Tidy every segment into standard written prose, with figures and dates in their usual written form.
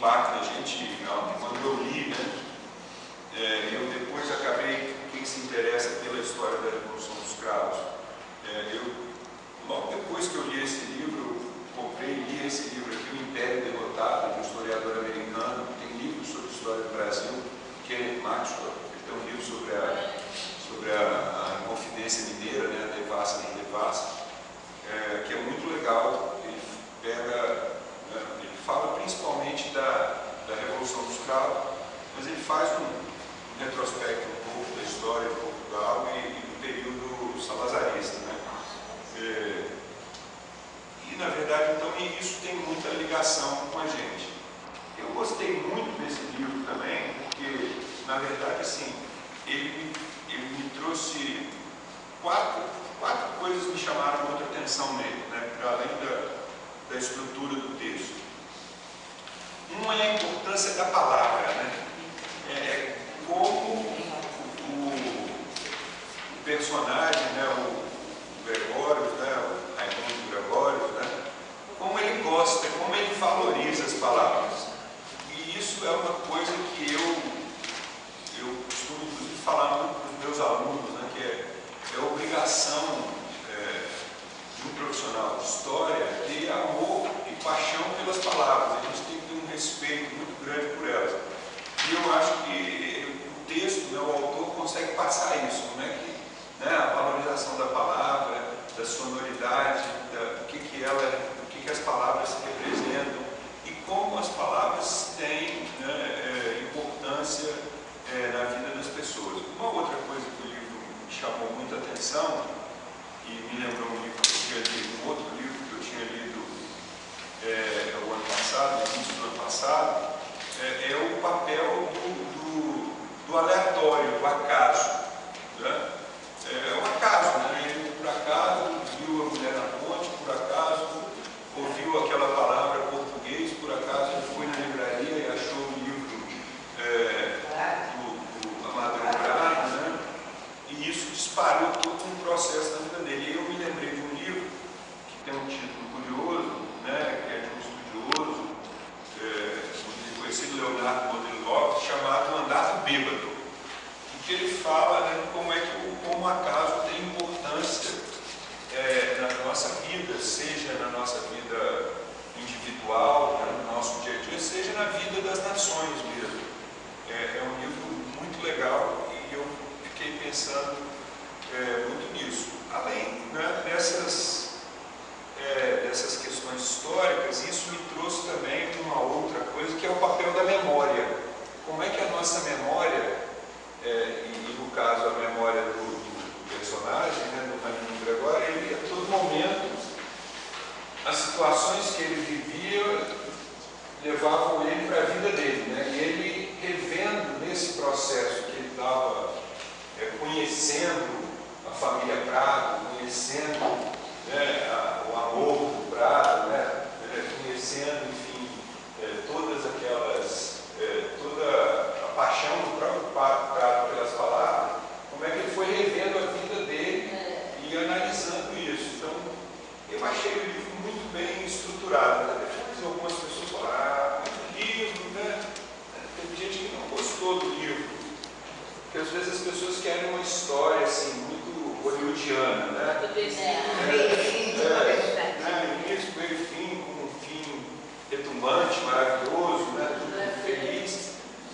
impacto na gente, quando eu li, né? Eu depois acabei, quem se interessa pela história da Revolução dos Cravos, logo depois que eu li esse livro, eu comprei e li esse livro aqui, O Império Derrotado, de um historiador americano, que tem livros sobre a história do Brasil, Kenneth Maxwell. Ele tem um livro sobre a Inconfidência Mineira, né, a Devassa e a Devassa, que é muito legal. Ele fala principalmente da Revolução dos Cravos, mas ele faz um retrospecto um pouco da história de Portugal e do período salazarista, né? E na verdade, então, isso tem muita ligação com a gente. Eu gostei muito desse livro também, porque, na verdade, assim, ele me trouxe quatro coisas que me chamaram muita atenção nele, né? Para além da estrutura do texto. Uma é a importância da palavra, né? Como o personagem, né, o Gregório, né, o Raimundo Gregório, né, como ele gosta, como ele valoriza as palavras. E isso é uma coisa que eu costumo inclusive falar muito para os meus alunos, né, que é a obrigação de um profissional de história ter amor e paixão pelas palavras. A gente tem que ter um respeito muito grande por elas. E eu acho que o texto, né, o autor consegue passar isso, como é que, né, a valorização da palavra, da sonoridade, do que as palavras representam e como as palavras têm, né, importância na vida das pessoas. Uma outra coisa que o livro me chamou muita atenção e me lembrou um livro que eu tinha lido, um outro livro que eu tinha lido o ano passado, no início do ano passado, é o papel do aleatório, do acaso, né? É o acaso, né? Ele, por acaso, viu a mulher na ponte, por acaso, ouviu aquela palavra português, por acaso, ele foi na livraria e achou o livro do Amadeu Prado, né? E isso disparou todo um processo na vida dele. E eu me lembrei de um livro que tem um título curioso, né? Que é de um estudioso, conhecido Leonardo Bodilov, chamado Mandato Bêbado, em que ele fala, né, como o acaso tem importância na nossa vida, seja na nossa vida individual, né, no nosso dia a dia, seja na vida das nações mesmo. É um livro muito legal e eu fiquei pensando muito nisso. Além, né, dessas questões históricas, isso me trouxe também uma outra coisa, que é o papel da memória. Como é que a nossa memória, e no caso a memória do personagem, né, do Raimundo Gregório, ele a todo momento, as situações que ele vivia levavam ele para a vida dele, né? E ele revendo nesse processo que ele estava conhecendo a família Prado, conhecendo, né, o amor do Prado, né, conhecendo, enfim, todas aquelas, toda a paixão do próprio Prado pelas palavras, como é que ele foi revendo a vida dele e analisando isso. Então, eu achei o livro muito bem estruturado, né? Depois algumas pessoas falaram, muito livro, né? Teve gente que não gostou do livro, porque às vezes as pessoas querem uma história assim, muito hollywoodiana, né? Início, meio e fim, com um fim retumbante, maravilhoso, né? Tudo feliz.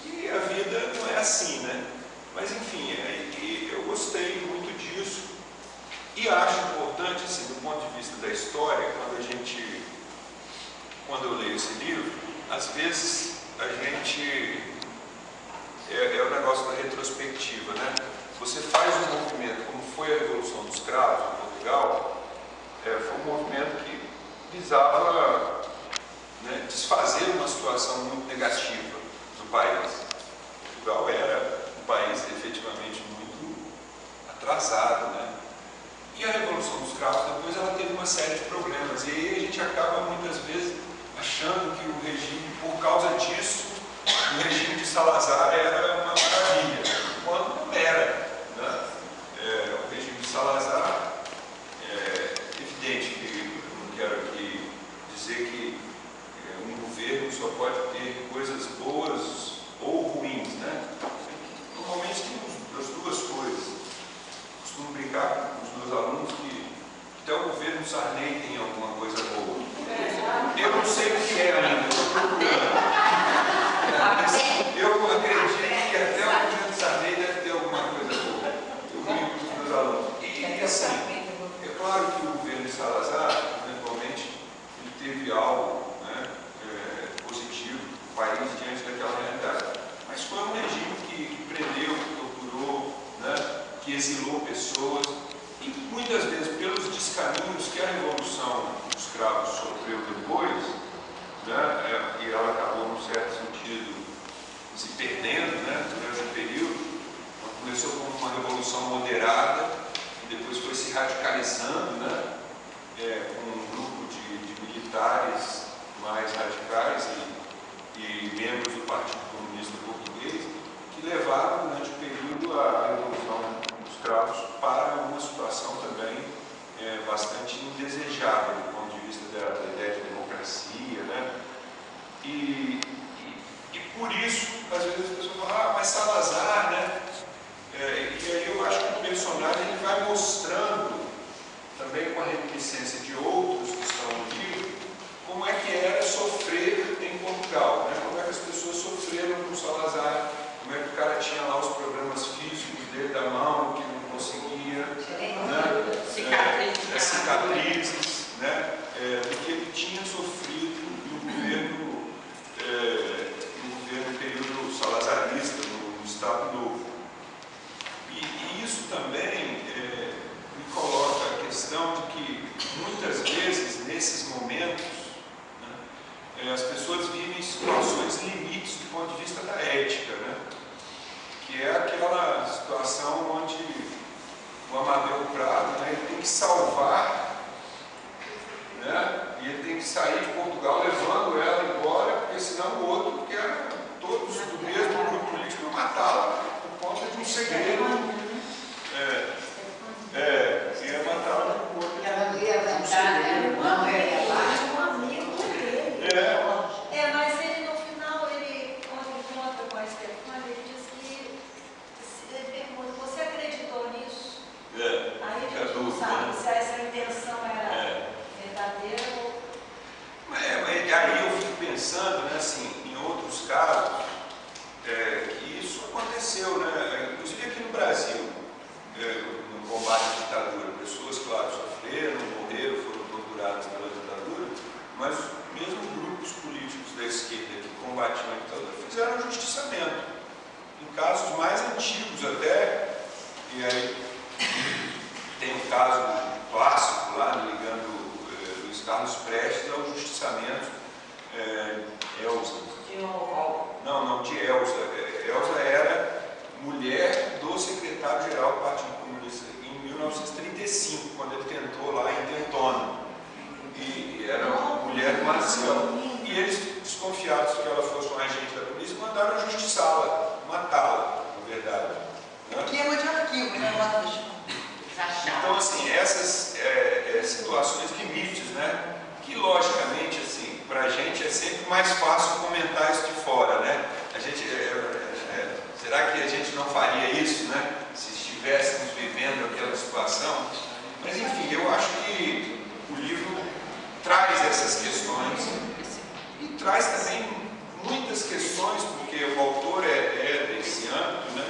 E a vida não é assim, né? Mas enfim, eu gostei muito disso e acho importante, assim, do ponto de vista da história, quando eu leio esse livro, às vezes a gente é o negócio da retrospectiva, né? Você faz um movimento, como foi a Revolução dos Cravos em Portugal, foi um movimento que visava, né, desfazer uma situação muito negativa do país. Portugal era um país efetivamente muito atrasado, né? E a Revolução dos Cravos depois ela teve uma série de problemas, e aí a gente acaba muitas vezes achando que o regime, por causa disso, o regime de Salazar era uma maravilha, quando não era, né? O regime de Salazar, é evidente que eu não quero aqui dizer que um governo só pode ter coisas país diante daquela realidade. Mas foi um regime que prendeu, que torturou, né, que exilou pessoas, e que muitas vezes, pelos descaminhos que a Revolução dos Cravos sofreu depois, né, e ela acabou, num certo sentido, se perdendo, né, durante um período. Ela começou como uma revolução moderada, e depois foi se radicalizando, né, com um grupo de militares mais radicais e membros do Partido Comunista Português, que levaram durante o período a Revolução dos Cravos para uma situação também bastante indesejável do ponto de vista da ideia de democracia, né? E por isso, às vezes as pessoas falam, mas Salazar, né? E aí eu acho que o personagem ele vai mostrando, também com a reminiscência de outros que estão no livro, como é que era sofrer em Portugal, né? Como é que as pessoas sofreram com Salazar, como é que o cara tinha lá os problemas físicos dele da mão, que não conseguia, né? Cicatrizes, né? Do que ele tinha sofrido no governo período salazarista, no Estado Novo. E isso também me coloca a questão de que, muitas vezes, nesses momentos, né, as pessoas vivem situações limites do ponto de vista da ética, né? Que é aquela situação onde o Amadeu Prado, né, ele tem que salvar, né, e ele tem que sair de Portugal levando ela embora, porque senão o outro, que era todos do mesmo grupo político, ia matá-la por conta de um segredo. Ia matá-la por conta de um segredo. Não, ele é um amigo dele. Mas ele no final, quando ele encontra com a Stefania, ele diz que ele pergunta, você acreditou nisso? Aí a gente não sabe se essa intenção era verdadeira ou... Aí eu fico pensando, né, assim, em outros casos, que isso aconteceu, né, inclusive aqui no Brasil, no combate à ditadura. Pessoas, claro, sofreram, morreram, foram torturadas pela ditadura, mas mesmo grupos políticos da esquerda que combatiam a ditadura fizeram justiciamento. Em casos mais antigos até, e aí tem um caso clássico lá, ligando Luiz Carlos Prestes ao justiciamento Elza. Não, de Elza. Elza era mulher do secretário-geral do Partido Comunista em 1935, quando ele tentou lá em Tentona. E era uma mulher marcial. E eles, desconfiados que ela fosse um agente da polícia, mandaram justiçá-la, matá-la, na verdade. Né? Que é uma de arquivo, né? Então, assim, essas situações limites, né? Que, logicamente, assim, para a gente é sempre mais fácil comentar isso de fora, né? A gente, será que a gente não faria isso, né? Se estivéssemos vivendo aquela situação? Mas, enfim, eu acho que o livro traz essas questões e traz também muitas questões, porque o autor é desse âmbito, né?